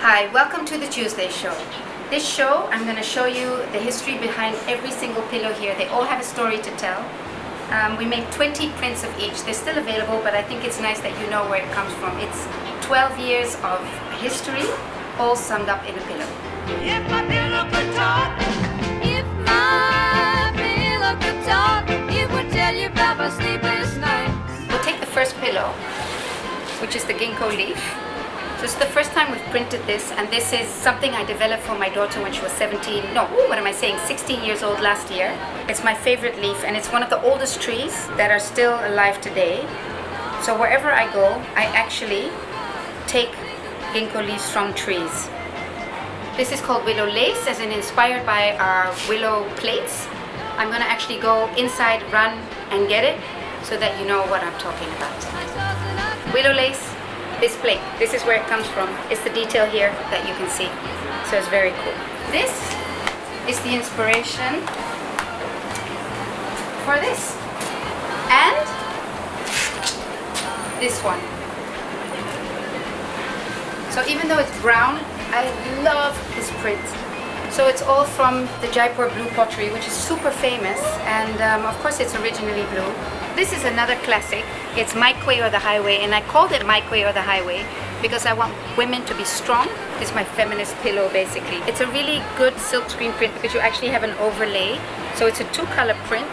Hi, welcome to the Tuesday show. This show, I'm going to show you the history behind every single pillow here. They all have a story to tell. We make 20 prints of each. They're still available, but I think it's nice that you know where it comes from. It's 12 years of history, all summed up in a pillow. If my pillow could talk, if my pillow could talk, it would tell you about my sleepless nights. We'll take the first pillow, which is the ginkgo leaf. So it's the first time we've printed this, and this is something I developed for my daughter when she was 16 years old last year. It's my favorite leaf, and it's one of the oldest trees that are still alive today. So wherever I go, I actually take ginkgo leaves from trees. This is called willow lace, as in inspired by our willow plates. I'm gonna actually go inside, run and get it, so that you know what I'm talking about. Willow lace. This plate, this is where it comes from. It's the detail here that you can see. So it's very cool. This is the inspiration for this. And this one. So even though it's brown, I love this print. So it's all from the Jaipur blue pottery, which is super famous. And of course it's originally blue. This is another classic. It's My Way or the Highway, and I called it My Way or the Highway because I want women to be strong. It's my feminist pillow, basically. It's a really good silkscreen print because you actually have an overlay. So it's a two-color print,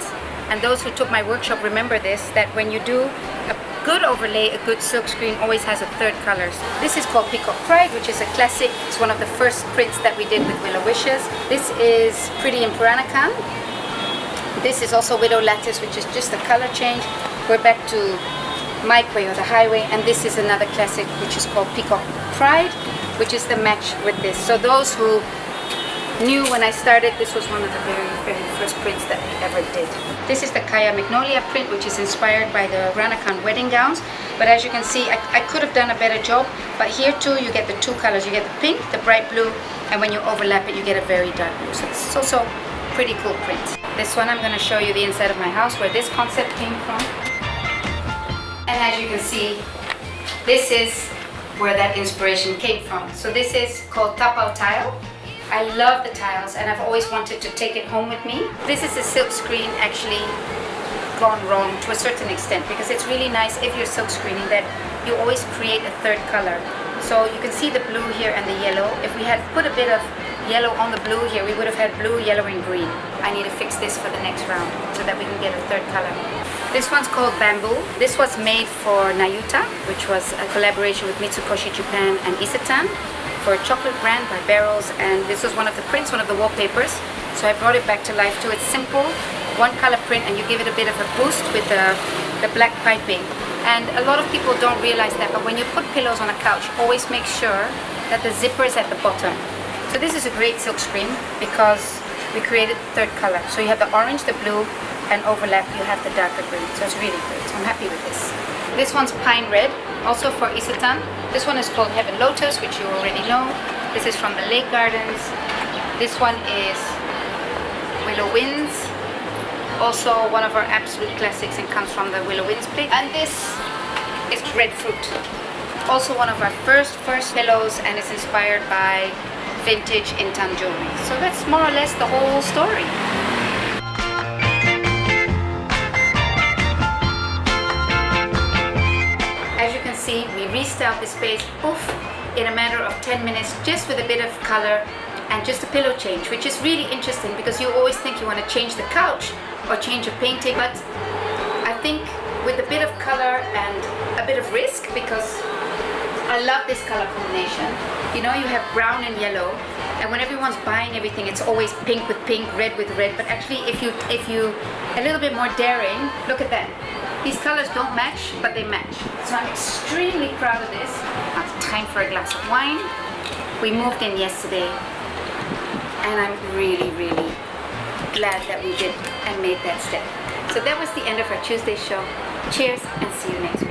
and those who took my workshop remember this, that when you do a good overlay, a good silkscreen always has a third color. This is called Peacock Pride, which is a classic. It's one of the first prints that we did with Willow Wishes. This is Pretty in Peranakan. This is also Widow Lattice, which is just a color change. We're back to My Way or the Highway, and this is another classic, which is called Peacock Pride, which is the match with this. So those who knew when I started, this was one of the very first prints that we ever did. This is the Kaya Magnolia print, which is inspired by the Peranakan wedding gowns. But as you can see, I could have done a better job, but here too you get the two colors. You get the pink, the bright blue, and when you overlap it, you get a very dark blue. So it's also pretty cool print. This one I'm going to show you the inside of my house, where this concept came from. And as you can see, this is where that inspiration came from. So this is called tapao tile. I love the tiles, and I've always wanted to take it home with me. This is a silk screen actually gone wrong to a certain extent, because it's really nice if you're silk screening that you always create a third color. So you can see the blue here and the yellow. If we had put a bit of yellow on the blue here, we would have had blue, yellow and green. I need to fix this for the next round so that we can get a third color. This one's called Bamboo. This was made for Nayuta, which was a collaboration with Mitsukoshi Japan and Isetan for a chocolate brand by Barrels, and this was one of the prints, one of the wallpapers. So I brought it back to life too. It's simple, one color print, and you give it a bit of a boost with the black piping. And a lot of people don't realize that, but when you put pillows on a couch, always make sure that the zipper is at the bottom. So this is a great silk screen because we created the third color. So you have the orange, the blue, and overlap you have the darker green. So it's really great. So I'm happy with this. This one's Pine Red, also for Isetan. This one is called Heaven Lotus, which you already know. This is from the Lake Gardens. This one is Willow Winds, also one of our absolute classics, and comes from the Willow Winds plate. And this is Breadfruit, also one of our first pillows, and it's inspired by vintage Intan jewelry. So that's more or less the whole story. As you can see, we restyled the space, poof, in a matter of 10 minutes, just with a bit of color and just a pillow change, which is really interesting because you always think you want to change the couch or change a painting, but I think with a bit of color and a bit of risk, because I love this color combination. You know, you have brown and yellow, and when everyone's buying everything, it's always pink with pink, red with red. But actually, if you a little bit more daring, look at that. These colors don't match, but they match. So I'm extremely proud of this. Now it's time for a glass of wine. We moved in yesterday, and I'm really glad that we did and made that step. So that was the end of our Tuesday show. Cheers, and see you next week.